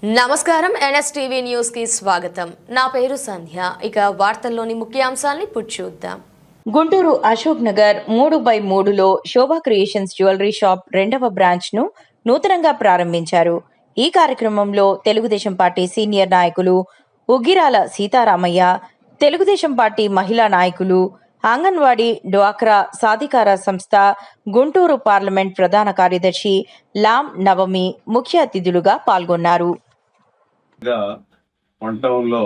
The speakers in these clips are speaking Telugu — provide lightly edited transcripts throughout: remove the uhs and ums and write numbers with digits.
నమస్కారం ఎన్ఎస్టీవీ న్యూస్ కి స్వాగతం. నా పేరు సంధ్య. ఇక వార్తల్లోని ముఖ్యాంశాలను ఇప్పుడు చూద్దాం. గుంటూరు అశోక్ నగర్ 3/3లో శోభా క్రియేషన్స్ జ్యువెలరీ షాప్ 2వ బ్రాంచ్ ను నూతనంగా ప్రారంభించారు. ఈ కార్యక్రమంలో తెలుగుదేశం పార్టీ సీనియర్ నాయకులు ఉగ్గిరాల సీతారామయ్య, తెలుగుదేశం పార్టీ మహిళా నాయకులు, అంగన్వాడీ డ్వాక్రా సాధికార సంస్థ గుంటూరు పార్లమెంట్ ప్రధాన కార్యదర్శి లాం నవమి ముఖ్య అతిథులుగా పాల్గొన్నారు. వన్ టౌన్లో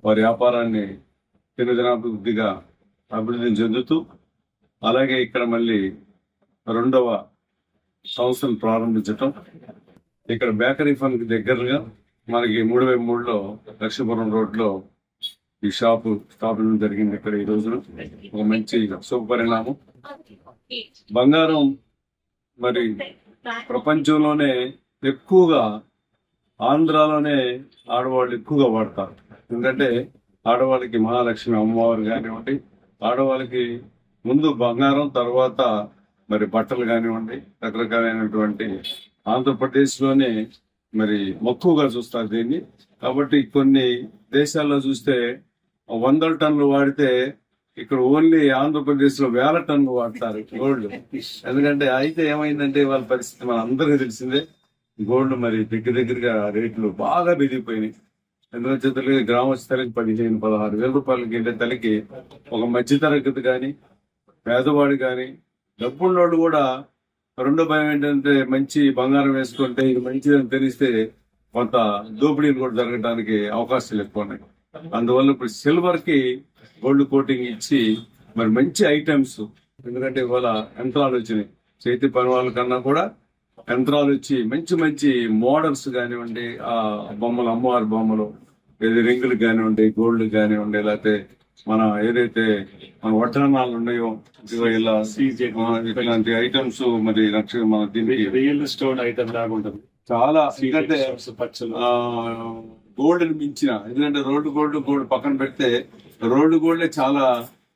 వారి వ్యాపారాన్ని దినదినాభివృద్ధిగా అభివృద్ధి చెందుతూ అలాగే ఇక్కడ మళ్ళీ 2వ సంస్థను ప్రారంభించటం, ఇక్కడ బేకరీ ఫన్ దగ్గరగా మనకి 3/3లో లక్ష్మీపురం రోడ్లో ఈ షాపు స్థాపన జరిగింది. ఇక్కడ ఈ రోజున ఒక మంచి శుభ పరిణామం. బంగారం మరి ప్రపంచంలోనే ఎక్కువగా ఆంధ్రాలోనే ఆడవాళ్ళు ఎక్కువగా వాడతారు. ఎందుకంటే ఆడవాళ్ళకి మహాలక్ష్మి అమ్మవారు కానివ్వండి, ఆడవాళ్ళకి ముందు బంగారం, తర్వాత మరి బట్టలు కానివ్వండి, రకరకాలైనటువంటి ఆంధ్రప్రదేశ్లోనే మరి మక్కువగా చూస్తారు దీన్ని. కాబట్టి కొన్ని దేశాల్లో చూస్తే 100 టన్నులు వాడితే ఇక్కడ ఓన్లీ ఆంధ్రప్రదేశ్ లో 1000 టన్నులు వాడతారు గోల్డ్. ఎందుకంటే అయితే ఏమైందంటే వాళ్ళ పరిస్థితి మన అందరికీ తెలిసిందే. గోల్డ్ మరి దగ్గరగా రేట్లు బాగా పెరిగిపోయినాయి. ఎందుకంటే తల్లికి గ్రామస్థ తల్లికి 15-16 వేల రూపాయలకి వెళ్ళే తల్లికి ఒక మధ్యతరగతి కానీ, పేదవాడు కానీ, డబ్బున్నోళ్ళు కూడా రెండో భయం ఏంటంటే మంచి బంగారం వేసుకుంటే ఇది మంచిదని తెలిస్తే కొంత దోపిడీలు కూడా జరగడానికి అవకాశాలు ఎక్కువ ఉన్నాయి. అందువల్ల ఇప్పుడు సిల్వర్ కి గోల్డ్ కోటింగ్ ఇచ్చి మరి మంచి ఐటమ్స్, ఎందుకంటే ఇవాళ యంత్రాలు వచ్చినాయి, చేతి పని వాళ్ళ కన్నా కూడా యంత్రాలు వచ్చి మంచి మంచి మోడల్స్ కానివ్వండి, ఆ బొమ్మలు, అమ్మవారి బొమ్మలు, ఏది రింగులు కానివ్వండి, గోల్డ్ కానివ్వండి, లేకపోతే మన ఏదైతే మన వడ్డానాలు ఉన్నాయో ఇలా ఇట్లాంటి ఐటమ్స్ మరి మన దీనికి రియల్ స్టోన్ ఐటమ్ లాగా ఉంటుంది. చాలా ఎందుకంటే గోల్డ్ ని మించిన, ఎందుకంటే రోడ్డు గోల్డ్ పక్కన పెడితే రోడ్డు గోల్డే చాలా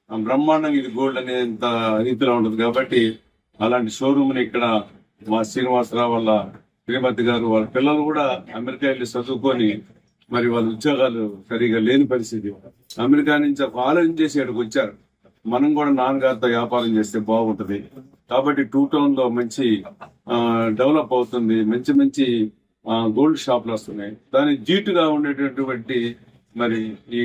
బ్రహ్మాండంగా ఇది గోల్డ్ అనేంత రీతిలో ఉంటుంది. కాబట్టి అలాంటి షోరూమ్ ని ఇక్కడ మా శ్రీనివాసరావు వాళ్ళ శ్రీమతి గారు, వాళ్ళ పిల్లలు కూడా అమెరికా వెళ్ళి చదువుకొని మరి వాళ్ళ ఉద్యోగాలు సరిగా లేని పరిస్థితి, అమెరికా నుంచి ఆలోచన చేసి ఇక్కడికి వచ్చారు. మనం కూడా నాన్నగారితో వ్యాపారం చేస్తే బాగుంటది. కాబట్టి 2 టౌన్ లో మంచి డెవలప్ అవుతుంది, మంచి మంచి గోల్డ్ షాపులు వస్తున్నాయి. దానికి జీటుగా ఉండేటటువంటి మరి ఈ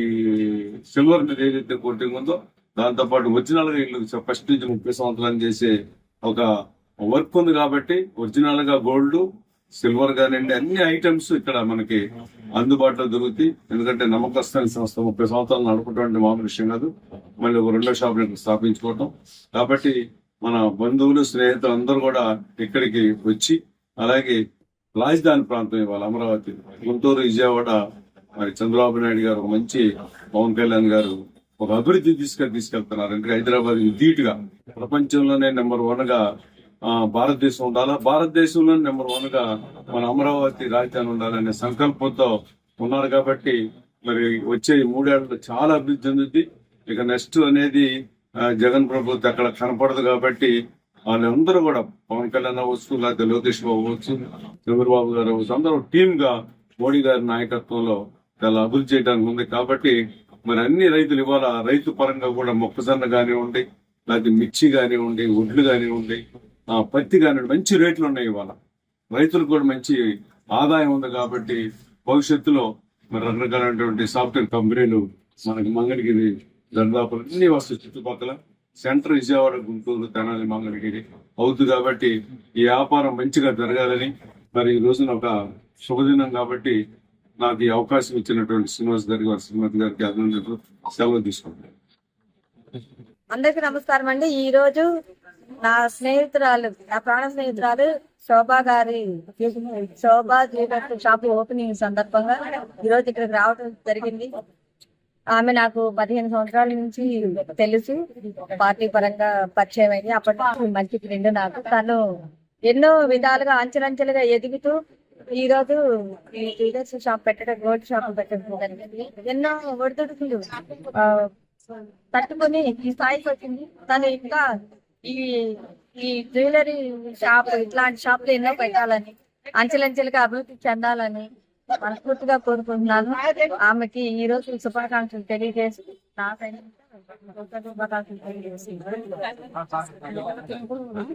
సిల్వర్ మీద ఏదైతే కోటింగ్ ఉందో దాంతో పాటు ఒరిజినల్ గా ఇల్లు ఫస్ట్ నుంచి 30 సంవత్సరాలు చేసే ఒక వర్క్ ఉంది. కాబట్టి ఒరిజినల్ గా గోల్డ్, సిల్వర్ కానివ్వండి అన్ని ఐటమ్స్ ఇక్కడ మనకి అందుబాటులో దొరుకుతాయి. ఎందుకంటే నమ్మకస్తున్న సంస్థ 30 సంవత్సరాలు నడుపుటువంటి మామూలు విషయం కాదు. మళ్ళీ ఒక 2వ షాప్ స్థాపించుకోవటం. కాబట్టి మన బంధువులు, స్నేహితులు అందరూ కూడా ఇక్కడికి వచ్చి, అలాగే రాజధాని ప్రాంతం ఇవాళ అమరావతి, గుంటూరు, విజయవాడ మరి చంద్రబాబు నాయుడు గారు ఒక మంచి, పవన్ కళ్యాణ్ గారు ఒక అభివృద్ధి తీసుకెళ్తున్నారు. అంటే హైదరాబాద్ ధీటుగా ప్రపంచంలోనే నెంబర్ 1 గా భారతదేశం ఉండాలా, భారతదేశంలో నెంబర్ 1 గా మన అమరావతి రాజధాని ఉండాలనే సంకల్పంతో ఉన్నారు. కాబట్టి మరి వచ్చే 3 ఏళ్లలో చాలా అభివృద్ధి చెందుద్ది. ఇక నెక్స్ట్ అనేది జగన్ ప్రభుత్వం అక్కడ కనపడదు. కాబట్టి వాళ్ళందరూ కూడా పవన్ కళ్యాణ్ అవ్వచ్చు, లేకపోతే లోకేష్ బాబు అవ్వచ్చు, చంద్రబాబు గారు అవ్వచ్చు, అందరూ టీమ్ గా మోడీ గారి నాయకత్వంలో చాలా అభివృద్ధి చేయడానికి ఉంది. కాబట్టి మరి అన్ని రైతులు ఇవాళ రైతు పరంగా కూడా మొక్కజొన్న కానివ్వండి, లేకపోతే మిర్చి కానివ్వండి, వడ్లు కానివ్వండి, పత్తి కానివ్వండి మంచి రేట్లు ఉన్నాయి. ఇవాళ రైతులకు కూడా మంచి ఆదాయం ఉంది. కాబట్టి భవిష్యత్తులో మరి రకరకాలైనటువంటి సాఫ్ట్వేర్ కంపెనీలు మనకి మంగళగిరి, దర్దాపులు అన్ని వస్తాయి. చుట్టుపక్కల సెంటర్ విజయవాడ, గుంటూరు, తెనాలి, మంగళగిరి అవుతుంది. కాబట్టి ఈ వ్యాపారం మంచిగా జరగాలని మరి ఈ రోజున ఒక శుభదినం. కాబట్టి నాకు ఈ అవకాశం ఇచ్చినటువంటి శ్రీనివాస్ గారికి, శ్రీమతి గారికి అభినందనలు, సెలవు తీసుకుంటాను. అందరికి నమస్కారం అండి. ఈ రోజు నా స్నేహితురాలు, నా ప్రాణ స్నేహితురాలు శోభా గారి శోభా జ్యువెలరీ షాప్ ఓపెనింగ్ సందర్భంగా ఈ రోజు ఇక్కడికి రావడం జరిగింది. ఆమె నాకు 15 సంవత్సరాల నుంచి తెలుసు, పార్టీ పరంగా పరిచయం అయింది. అప్పటి నుంచి మంచి ఫ్రెండ్ నాకు. తను ఎన్నో విధాలుగా అంచెలంచెలుగా ఎదుగుతూ ఈ రోజు ఈ జ్యువెలరీ షాప్ పెట్టడం, గోల్డ్ షాప్ పెట్టడం జరిగింది. ఎన్నో ఒడిదుడుకులు తట్టుకొని ఈ స్థాయికి వచ్చింది. తను ఇంకా ఈ ఈ జ్యువెలరీ షాప్ ఇట్లాంటి షాపులు ఎన్నో పెట్టాలని, అంచెలంచెలుగా అభివృద్ధి చెందాలని మనస్ఫూర్తిగా కోరుకుంటున్నాను. ఆమెకి ఈ రోజు శుభాకాంక్షలు తెలియజేసి నా సైడ్ నుంచి శుభాకాంక్షలు తెలియజేసి